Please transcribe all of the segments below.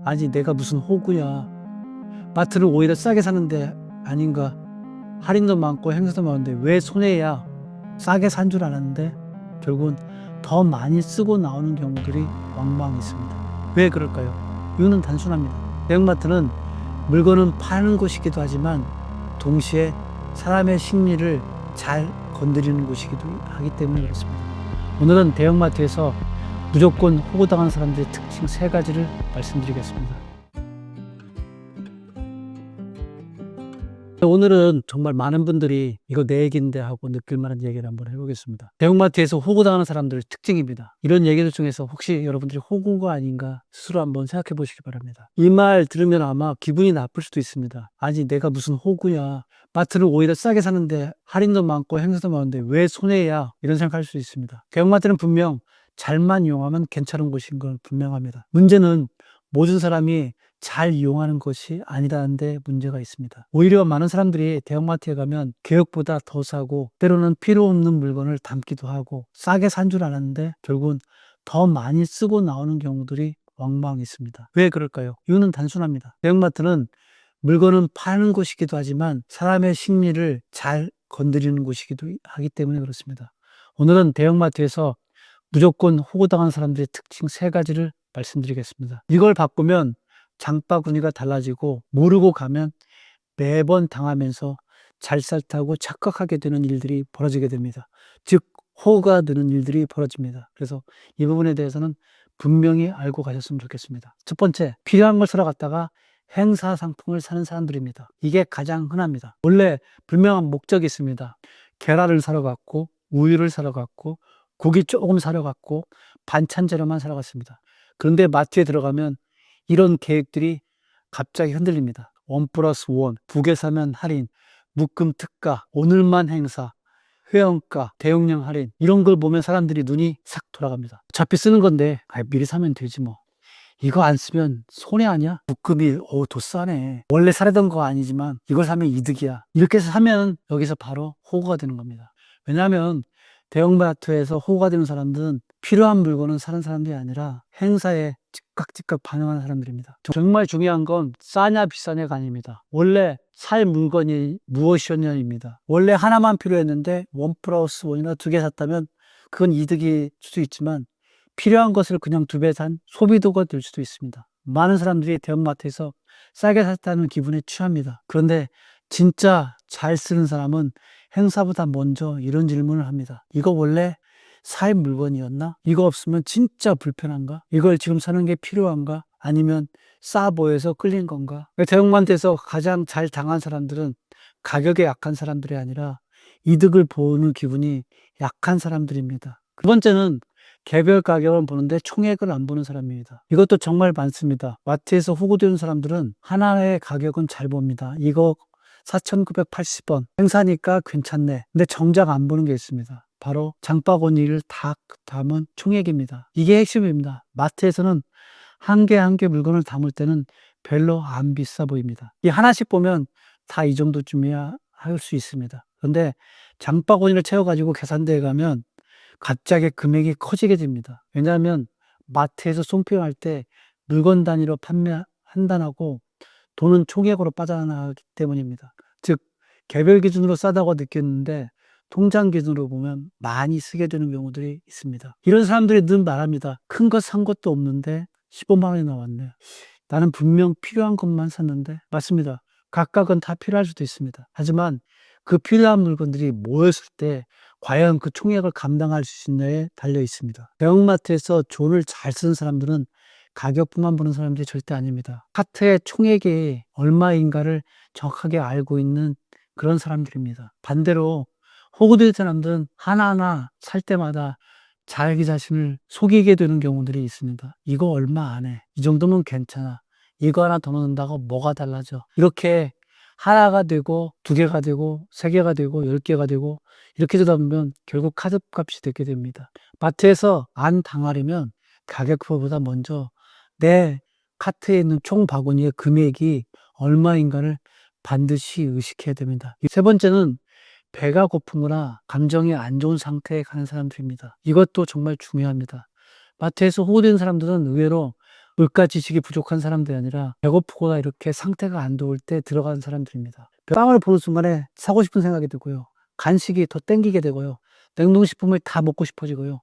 아니 내가 무슨 호구야. 마트는 오히려 싸게 사는데 아닌가. 할인도 많고 행사도 많은데 왜 손해야. 싸게 산 줄 알았는데 결국은 더 많이 쓰고 나오는 경우들이 왕왕 있습니다. 왜 그럴까요? 이유는 단순합니다. 대형마트는 물건은 파는 곳이기도 하지만 동시에 사람의 심리를 잘 건드리는 곳이기도 하기 때문에 그렇습니다. 오늘은 대형마트에서 무조건 호구당한 사람들의 특징 3가지를 말씀드리겠습니다. 오늘은 정말 많은 분들이 이거 내 얘기인데 하고 느낄 만한 얘기를 한번 해보겠습니다. 대형마트에서 호구당하는 사람들의 특징입니다. 이런 얘기들 중에서 혹시 여러분들이 호구가 아닌가 스스로 한번 생각해 보시기 바랍니다. 이 말 들으면 아마 기분이 나쁠 수도 있습니다. 아니 내가 무슨 호구야. 마트는 오히려 싸게 사는데 할인도 많고 행사도 많은데 왜 손해야. 이런 생각할 수 있습니다. 대형마트는 분명 잘만 이용하면 괜찮은 곳인 건 분명합니다. 문제는 모든 사람이 잘 이용하는 것이 아니라는 데 문제가 있습니다. 오히려 많은 사람들이 대형마트에 가면 계획보다 더 사고 때로는 필요 없는 물건을 담기도 하고 싸게 산 줄 알았는데 결국은 더 많이 쓰고 나오는 경우들이 왕왕 있습니다. 왜 그럴까요? 이유는 단순합니다. 대형마트는 물건은 파는 곳이기도 하지만 사람의 심리를 잘 건드리는 곳이기도 하기 때문에 그렇습니다. 오늘은 대형마트에서 무조건 호구당한 사람들의 특징 3가지를 말씀드리겠습니다. 이걸 바꾸면 장바구니가 달라지고 모르고 가면 매번 당하면서 잘살타고 착각하게 되는 일들이 벌어지게 됩니다. 즉 호가 드는 일들이 벌어집니다. 그래서 이 부분에 대해서는 분명히 알고 가셨으면 좋겠습니다. 첫 번째, 필요한 걸 사러 갔다가 행사 상품을 사는 사람들입니다. 이게 가장 흔합니다. 원래 분명한 목적이 있습니다. 계란을 사러 갔고 우유를 사러 갔고 고기 조금 사러 갔고 반찬 재료만 사러 갔습니다. 그런데 마트에 들어가면 이런 계획들이 갑자기 흔들립니다. 1+1, 2개 사면 할인, 묶음 특가, 오늘만 행사, 회원가, 대용량 할인 이런 걸 보면 사람들이 눈이 싹 돌아갑니다. 어차피 쓰는 건데 미리 사면 되지 뭐. 이거 안 쓰면 손해 아니야? 묶음이 더 싸네. 원래 사려던 거 아니지만 이걸 사면 이득이야. 이렇게 해서 사면 여기서 바로 호구가 되는 겁니다. 왜냐하면 대형마트에서 호구가 되는 사람들은 필요한 물건은 사는 사람들이 아니라 행사에 즉각 반응하는 사람들입니다. 정말 중요한 건 싸냐 비싸냐가 아닙니다. 원래 살 물건이 무엇이었냐입니다. 원래 하나만 필요했는데 1+1이나 2개 샀다면 그건 이득일 수도 있지만 필요한 것을 그냥 2배 산 소비도가 될 수도 있습니다. 많은 사람들이 대형마트에서 싸게 샀다는 기분에 취합니다. 그런데 진짜 잘 쓰는 사람은 행사보다 먼저 이런 질문을 합니다. 이거 원래 살 물건이었나? 이거 없으면 진짜 불편한가? 이걸 지금 사는 게 필요한가? 아니면 싸 보여서 끌린 건가? 대형마트에서 가장 잘 당한 사람들은 가격에 약한 사람들이 아니라 이득을 보는 기분이 약한 사람들입니다. 두 번째는 개별 가격을 보는데 총액을 안 보는 사람입니다. 이것도 정말 많습니다. 마트에서 호구되는 사람들은 하나의 가격은 잘 봅니다. 이거 4,980원. 행사니까 괜찮네. 근데 정작 안 보는 게 있습니다. 바로 장바구니를 다 담은 총액입니다. 이게 핵심입니다. 마트에서는 한 개 한 개 물건을 담을 때는 별로 안 비싸 보입니다. 이 하나씩 보면 다 이 정도쯤이야 할 수 있습니다. 그런데 장바구니를 채워가지고 계산대에 가면 갑자기 금액이 커지게 됩니다. 왜냐하면 마트에서 송표할 때 물건 단위로 판매한다고 돈은 총액으로 빠져나가기 때문입니다. 즉 개별 기준으로 싸다고 느꼈는데 통장 기준으로 보면 많이 쓰게 되는 경우들이 있습니다. 이런 사람들이 늘 말합니다. 큰 거 산 것도 없는데 15만 원이 나왔네. 나는 분명 필요한 것만 샀는데. 맞습니다. 각각은 다 필요할 수도 있습니다. 하지만 그 필요한 물건들이 모였을 때 과연 그 총액을 감당할 수 있느냐에 달려 있습니다. 대형마트에서 돈을 잘 쓰는 사람들은 가격뿐만 보는 사람들이 절대 아닙니다. 카트의 총액이 얼마인가를 정확하게 알고 있는 그런 사람들입니다. 반대로 호구된 사람들은 하나하나 살 때마다 자기 자신을 속이게 되는 경우들이 있습니다. 이거 얼마 안 해. 이 정도면 괜찮아. 이거 하나 더 넣는다고 뭐가 달라져. 이렇게 하나가 되고 2개가 되고 3개가 되고 10개가 되고 이렇게 되다 보면 결국 카드값이 되게 됩니다. 마트에서 안 당하려면 가격표보다 먼저 내 카트에 있는 총 바구니의 금액이 얼마인가를 반드시 의식해야 됩니다. 세 번째는 배가 고프거나 감정이 안 좋은 상태에 가는 사람들입니다. 이것도 정말 중요합니다. 마트에서 호구된 사람들은 의외로 물가 지식이 부족한 사람들이 아니라 배고프거나 이렇게 상태가 안 좋을 때 들어가는 사람들입니다. 빵을 보는 순간에 사고 싶은 생각이 들고요. 간식이 더 땡기게 되고요. 냉동식품을 다 먹고 싶어지고요.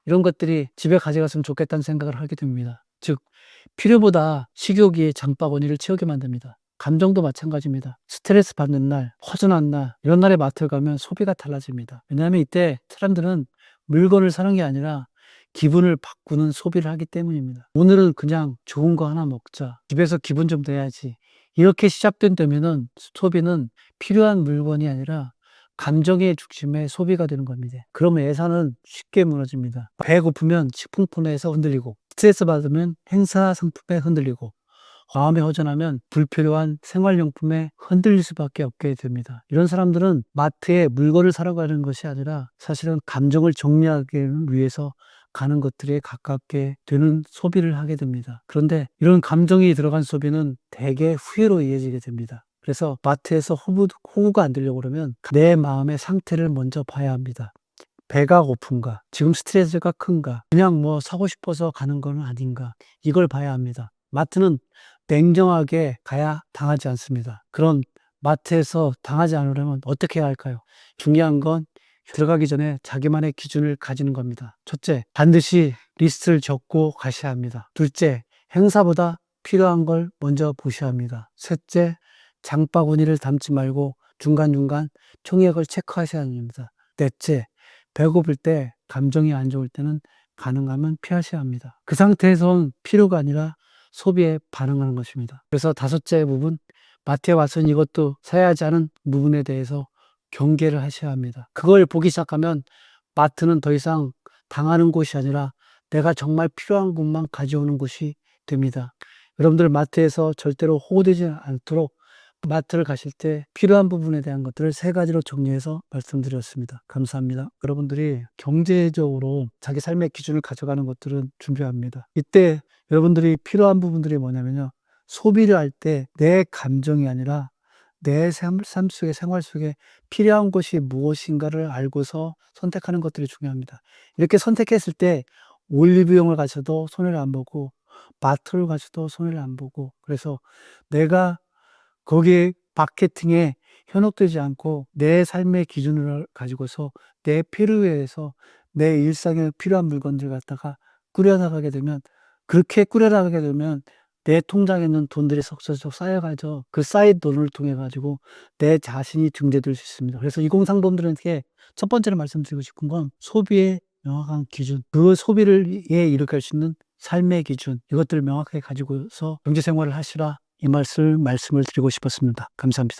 이런 것들이 집에 가져갔으면 좋겠다는 생각을 하게 됩니다. 즉, 필요보다 식욕이 장바구니를 채우게 만듭니다. 감정도 마찬가지입니다. 스트레스 받는 날, 허전한 날, 이런 날에 마트를 가면 소비가 달라집니다. 왜냐하면 이때 사람들은 물건을 사는 게 아니라 기분을 바꾸는 소비를 하기 때문입니다. 오늘은 그냥 좋은 거 하나 먹자. 집에서 기분 좀 내야지. 이렇게 시작된다면은 소비는 필요한 물건이 아니라 감정의 중심에 소비가 되는 겁니다. 그러면 예산은 쉽게 무너집니다. 배고프면 식품코너에서 흔들리고, 스트레스 받으면 행사 상품에 흔들리고, 마음이 허전하면 불필요한 생활용품에 흔들릴 수밖에 없게 됩니다. 이런 사람들은 마트에 물건을 사러 가는 것이 아니라 사실은 감정을 정리하기 위해서 가는 것들에 가깝게 되는 소비를 하게 됩니다. 그런데 이런 감정이 들어간 소비는 대개 후회로 이어지게 됩니다. 그래서 마트에서 호구가 안 되려고 그러면 내 마음의 상태를 먼저 봐야 합니다. 배가 고픈가? 지금 스트레스가 큰가? 그냥 뭐 사고 싶어서 가는 건 아닌가? 이걸 봐야 합니다. 마트는 냉정하게 가야 당하지 않습니다. 그런 마트에서 당하지 않으려면 어떻게 해야 할까요? 중요한 건 들어가기 전에 자기만의 기준을 가지는 겁니다. 첫째, 반드시 리스트를 적고 가셔야 합니다. 둘째, 행사보다 필요한 걸 먼저 보셔야 합니다. 셋째, 장바구니를 담지 말고 중간중간 총액을 체크하셔야 합니다. 넷째, 배고플 때, 감정이 안 좋을 때는 가능하면 피하셔야 합니다. 그 상태에선 필요가 아니라 소비에 반응하는 것입니다. 그래서 다섯째 부분, 마트에 와서는 이것도 사야 하지 않은 부분에 대해서 경계를 하셔야 합니다. 그걸 보기 시작하면 마트는 더 이상 당하는 곳이 아니라 내가 정말 필요한 것만 가져오는 곳이 됩니다. 여러분들 마트에서 절대로 호되지 않도록 마트를 가실 때 필요한 부분에 대한 것들을 3가지로 정리해서 말씀드렸습니다. 감사합니다. 여러분들이 경제적으로 자기 삶의 기준을 가져가는 것들은 중요합니다. 이때 여러분들이 필요한 부분들이 뭐냐면요. 소비를 할 때 내 감정이 아니라 내 삶 속에 생활 속에 필요한 것이 무엇인가를 알고서 선택하는 것들이 중요합니다. 이렇게 선택했을 때 올리브영을 가셔도 손해를 안 보고 마트를 가셔도 손해를 안 보고 그래서 내가 거기에 마케팅에 현혹되지 않고 내 삶의 기준을 가지고서 내 필요에 의해서 내 일상에 필요한 물건들 갖다가 꾸려나가게 되면 그렇게 꾸려나가게 되면 내 통장에 있는 돈들이 석석석 쌓여가지고 그 쌓인 돈을 통해 가지고 내 자신이 증대될 수 있습니다. 그래서 2030분들에게 첫 번째로 말씀드리고 싶은 건 소비의 명확한 기준, 그 소비를 일으킬 수 있는 삶의 기준, 이것들을 명확하게 가지고서 경제 생활을 하시라 이 말씀을 드리고 싶었습니다. 감사합니다.